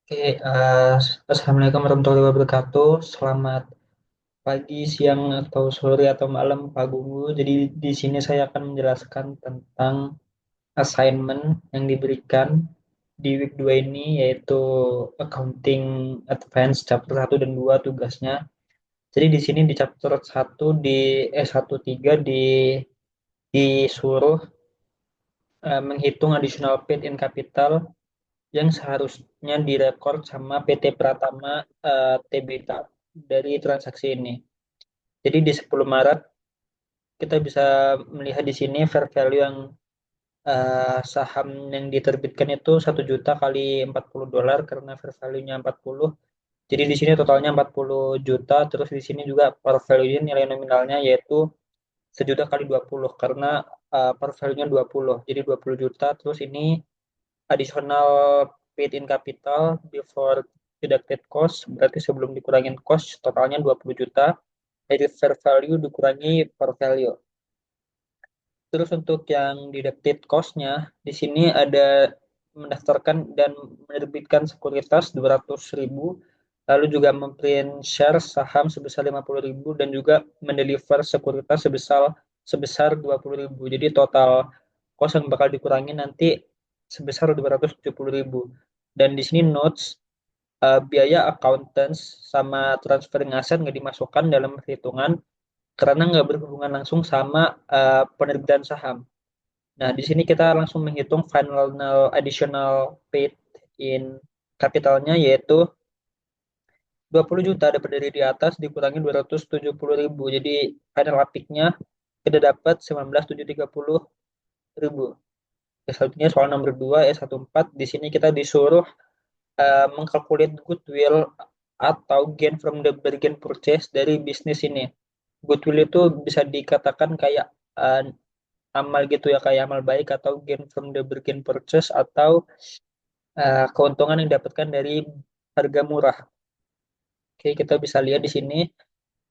Oke, Assalamualaikum warahmatullahi wabarakatuh. Selamat pagi, siang, atau sore, atau malam, Pak Gunggu. Jadi di sini saya akan menjelaskan tentang assignment yang diberikan di week 2 ini, yaitu Accounting Advance chapter 1 dan 2 tugasnya. Jadi di sini di chapter 1 di 1.3 disuruh menghitung additional paid in capital yang seharusnya direkord sama PT Pratama Tbk dari transaksi ini. Jadi di 10 Maret kita bisa melihat di sini fair value yang saham yang diterbitkan itu 1 juta kali $40 karena fair value-nya 40. Jadi di sini totalnya 40 juta, terus di sini juga par value nilai nominalnya yaitu 1 juta kali 20 karena par value-nya 20. Jadi 20 juta, terus ini additional paid in capital before deducted cost, berarti sebelum dikurangin cost totalnya 20 juta, dari fair value dikurangi per value. Terus untuk yang deducted cost-nya, di sini ada mendaftarkan dan menerbitkan sekuritas 200.000, lalu juga memprint share saham sebesar 50.000, dan juga mendeliver sekuritas sebesar sebesar 20.000. Jadi total cost yang bakal dikurangi nanti sebesar 270.000. Dan di sini notes, biaya accountants sama transferring aset nggak dimasukkan dalam perhitungan karena nggak berhubungan langsung sama penerbitan saham. Nah, di sini kita langsung menghitung final additional paid in capitalnya, yaitu 20 juta dapat dari di atas dikurangi 270.000. Jadi final uppick-nya kita dapat 19.730.000. Selanjutnya soal nomor 2 S14, di sini kita disuruh mengkalkulate goodwill atau gain from the bargain purchase dari bisnis ini. Goodwill itu bisa dikatakan kayak uh, amal gitu ya, kayak amal baik atau gain from the bargain purchase, atau keuntungan yang didapatkan dari harga murah. Oke, kita bisa lihat di sini,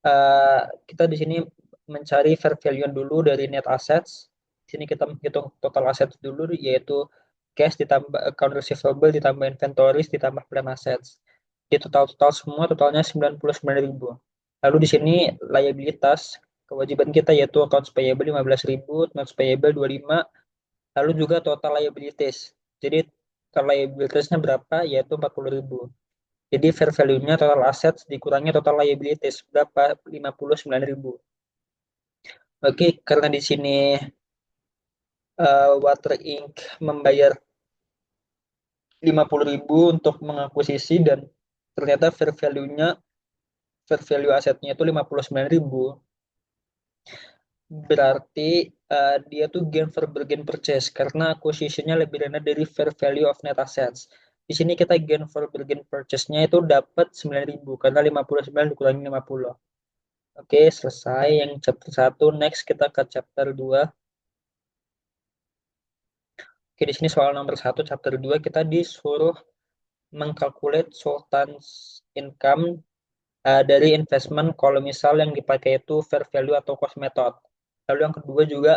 uh, kita di sini mencari fair value dulu dari net assets. Di sini kita menghitung total assets dulu, yaitu cash ditambah account receivable ditambah inventories ditambah plan assets. Di total-total semua totalnya 99.000. Lalu di sini liabilitas kewajiban kita yaitu accounts payable 15.000, notes payable 25, lalu juga total liabilities. Jadi total liabilitiesnya berapa? Yaitu 40.000. Jadi fair value-nya total assets dikurangi total liabilities berapa? 59.000. Oke, karena di sini Water Inc. membayar 50.000 untuk mengakuisisi, dan ternyata fair value asetnya itu 59.000, berarti dia tuh gain for bargain purchase karena acquisition-nya lebih rendah dari fair value of net assets. Di sini kita gain for bargain purchase-nya itu dapat 9.000 karena 59 dikurangi 50. Oke, selesai yang chapter 1. Next kita ke chapter 2. Oke, di sini soal nomor 1 chapter 2 kita disuruh mengkalkulate Sultan's income dari investment kalau misal yang dipakai itu fair value atau cost method. Lalu yang kedua juga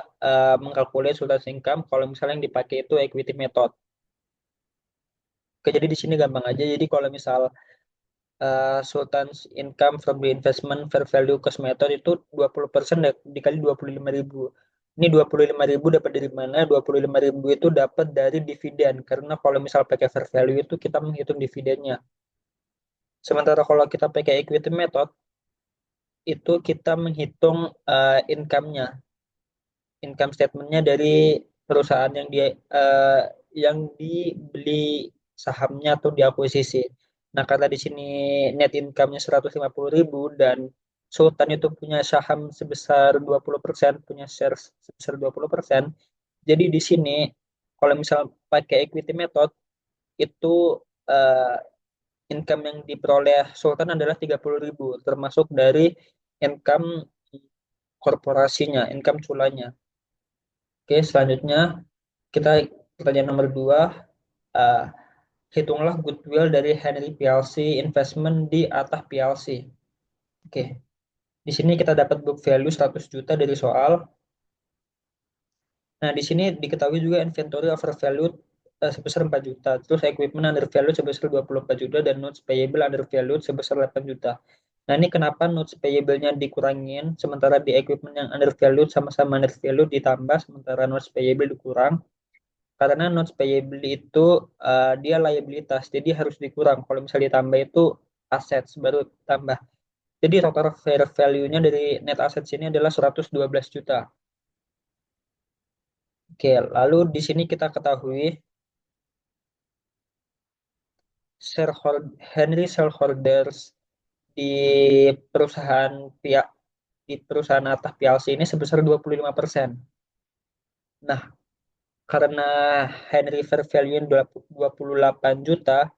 mengkalkulasi Sultan's income kalau misalnya yang dipakai itu equity method. Oke, jadi di sini gampang aja. Jadi kalau misal Sultan's income from the investment fair value cost method itu 20% dikali 25.000. Ini 25.000 dapat dari mana? 25.000 itu dapat dari dividen. Karena kalau misal pakai fair value itu kita menghitung dividennya. Sementara kalau kita pakai equity method, itu kita menghitung income-nya, income statement-nya dari perusahaan yang dibeli sahamnya atau diakuisisi. Nah, karena di sini net income-nya 150.000 dan Sultan itu punya saham sebesar 20%, punya share sebesar 20%. Jadi di sini kalau misal pakai equity method itu eh, income yang diperoleh Sultan adalah 30.000, termasuk dari income korporasinya, income culanya. Oke, selanjutnya kita pertanyaan nomor 2. eh, Hitunglah goodwill dari Henry PLC Investment di Atah PLC. Oke, di sini kita dapat book value 100 juta dari soal. Nah, di sini diketahui juga inventory overvalued sebesar 4 juta. Terus equipment undervalued sebesar 24 juta dan notes payable undervalued sebesar 8 juta. Nah, ini kenapa notes payable-nya dikurangin, sementara di equipment yang undervalued sama-sama undervalued ditambah, sementara notes payable dikurang. Karena notes payable itu dia liabilitas, jadi harus dikurang. Kalau misalnya ditambah itu assets, baru tambah. Jadi total fair value-nya dari net assets ini adalah 112 juta. Oke, lalu di sini kita ketahui Henry shareholders di perusahaan pihak di perusahaan atas PLC ini sebesar 25%. Nah, karena Henry fair value 28 juta,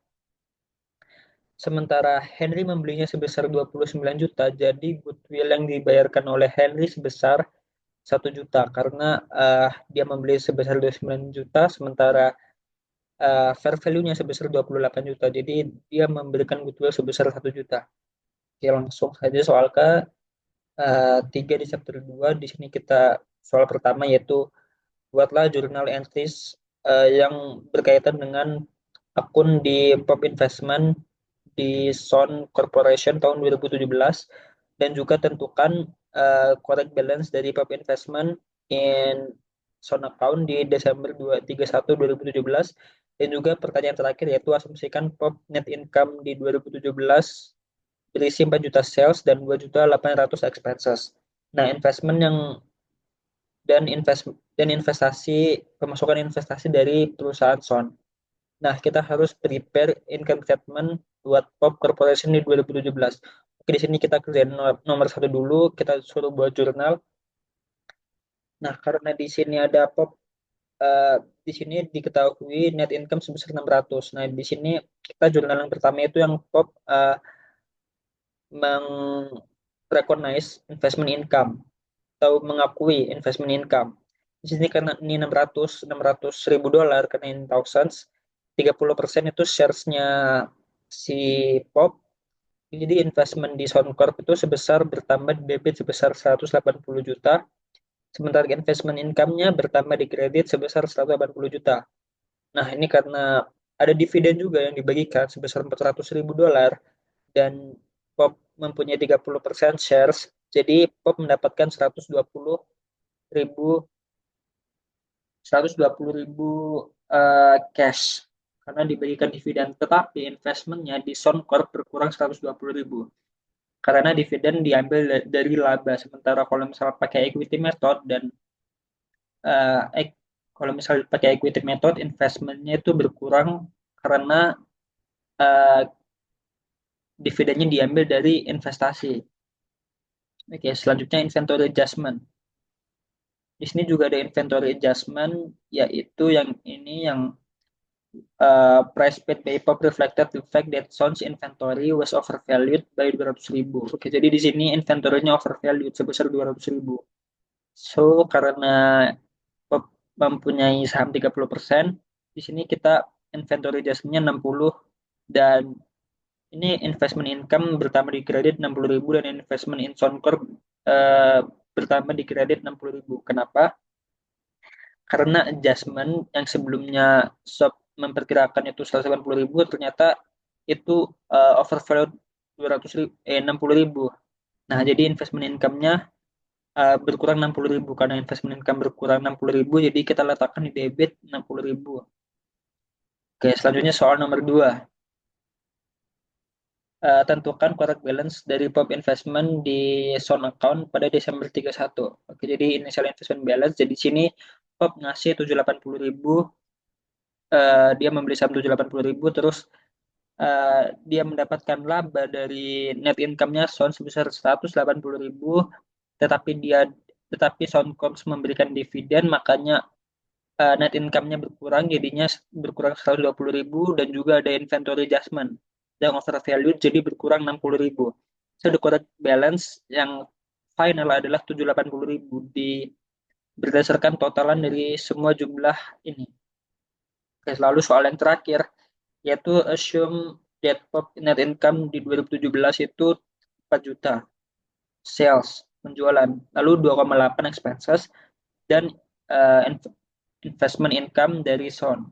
sementara Henry membelinya sebesar 29 juta, jadi goodwill yang dibayarkan oleh Henry sebesar 1 juta karena dia membeli sebesar 29 juta, sementara fair value-nya sebesar 28 juta. Jadi dia memberikan goodwill sebesar 1 juta. Oke, langsung saja soal ke 3 di chapter 2. Di sini kita soal pertama yaitu buatlah journal entries yang berkaitan dengan akun di Pop Investment di Son Corporation tahun 2017 dan juga tentukan correct balance dari Pop Investment in Son account di Desember 31 2017 dan juga pertanyaan terakhir yaitu asumsikan Pop net income di 2017 berisi 4 juta sales dan 2 juta 800 expenses. Nah, investment yang dan invest dan investasi pemasukan investasi dari perusahaan Son. Nah, kita harus prepare income statement buat Pop Corporation di 2017. Oke, di sini kita kerjain nomor satu dulu, kita suruh buat jurnal. Nah, karena di sini ada Pop, eh, di sini diketahui net income sebesar 600. Nah, di sini kita jurnal yang pertama itu yang Pop meng-recognize investment income atau mengakui investment income. Di sini karena ini 600 ribu dolar karena in thousands, 30% itu shares-nya si Pop. Jadi investment di Soundcorp itu sebesar bertambah di debit sebesar 180 juta, sementara investment income-nya bertambah di kredit sebesar 180 juta. Nah, ini karena ada dividen juga yang dibagikan sebesar 400 ribu dolar dan Pop mempunyai 30% shares, jadi Pop mendapatkan 120 ribu 120 ribu cash karena diberikan dividen, tetapi investmentnya di Soundcorp berkurang 120 ribu karena dividen diambil dari laba. Sementara kalau misalnya pakai equity method dan uh, kalau misalnya pakai equity method investmentnya itu berkurang karena uh, dividennya diambil dari investasi. Oke, selanjutnya inventory adjustment. Di sini juga ada inventory adjustment, yaitu yang ini yang price paid by Pop reflected the fact that Sons inventory was overvalued by 200 ribu. Oke, jadi di sini inventory-nya overvalued sebesar 200 ribu. So, karena Pop mempunyai saham 30%, di sini kita inventory adjustment-nya 60 dan ini investment income bertambah di kredit 60 ribu dan investment in Soundcorp eh, bertambah di kredit 60 ribu. Kenapa? Karena adjustment yang sebelumnya shop memperkirakan itu 180 ribu ternyata itu overvalued 200 ribu, 60 ribu. Nah, jadi investment income-nya berkurang 60 ribu karena investment income berkurang 60 ribu, jadi kita letakkan di debit 60 ribu. Oke, selanjutnya soal nomor 2. Tentukan correct balance dari Pop Investment di Zone Account pada Desember 31. Oke, jadi initial investment balance. Jadi sini Pop ngasih 780 ribu, dia membeli saham 780 ribu, terus dia mendapatkan laba dari net income-nya Sound sebesar 180 ribu, tetapi tetapi Soundcorps memberikan dividen, makanya net income-nya berkurang, jadinya berkurang 120 ribu dan juga ada inventory adjustment yang overvalued jadi berkurang 60 ribu. So, the correct balance yang final adalah 780 ribu berdasarkan totalan dari semua jumlah ini. Oke, lalu soal yang terakhir yaitu assume that pop net income di 2017 itu 4 juta sales penjualan, lalu 2,8 expenses dan uh, investment income dari Son.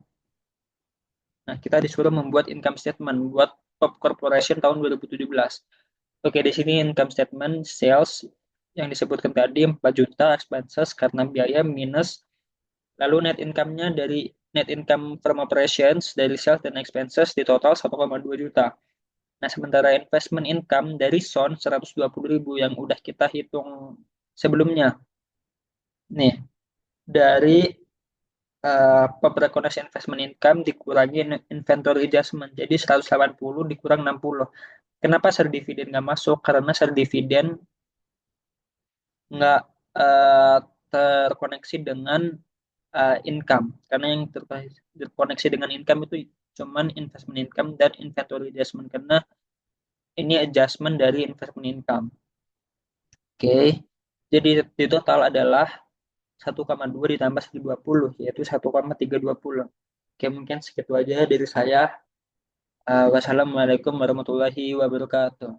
Nah, kita disuruh membuat income statement buat top corporation tahun 2017. Oke, di sini income statement sales yang disebutkan tadi 4 juta, expenses karena biaya minus, lalu net income-nya dari net income from operations dari sales dan expenses di total 1,2 juta. Nah, sementara investment income dari SON 120.000 yang udah kita hitung sebelumnya. Nih, dari pemrograman investment income dikurangi inventory adjustment. Jadi 180 dikurang 60. Kenapa share dividend nggak masuk? Karena share dividend nggak eh, terkoneksi dengan income. Karena yang terkoneksi dengan income itu cuman investment income dan inventory adjustment. Karena ini adjustment dari investment income. Oke. Jadi di total adalah 1,2 ditambah 120, yaitu 1,320. Oke, mungkin segitu aja dari saya. Wassalamualaikum warahmatullahi wabarakatuh.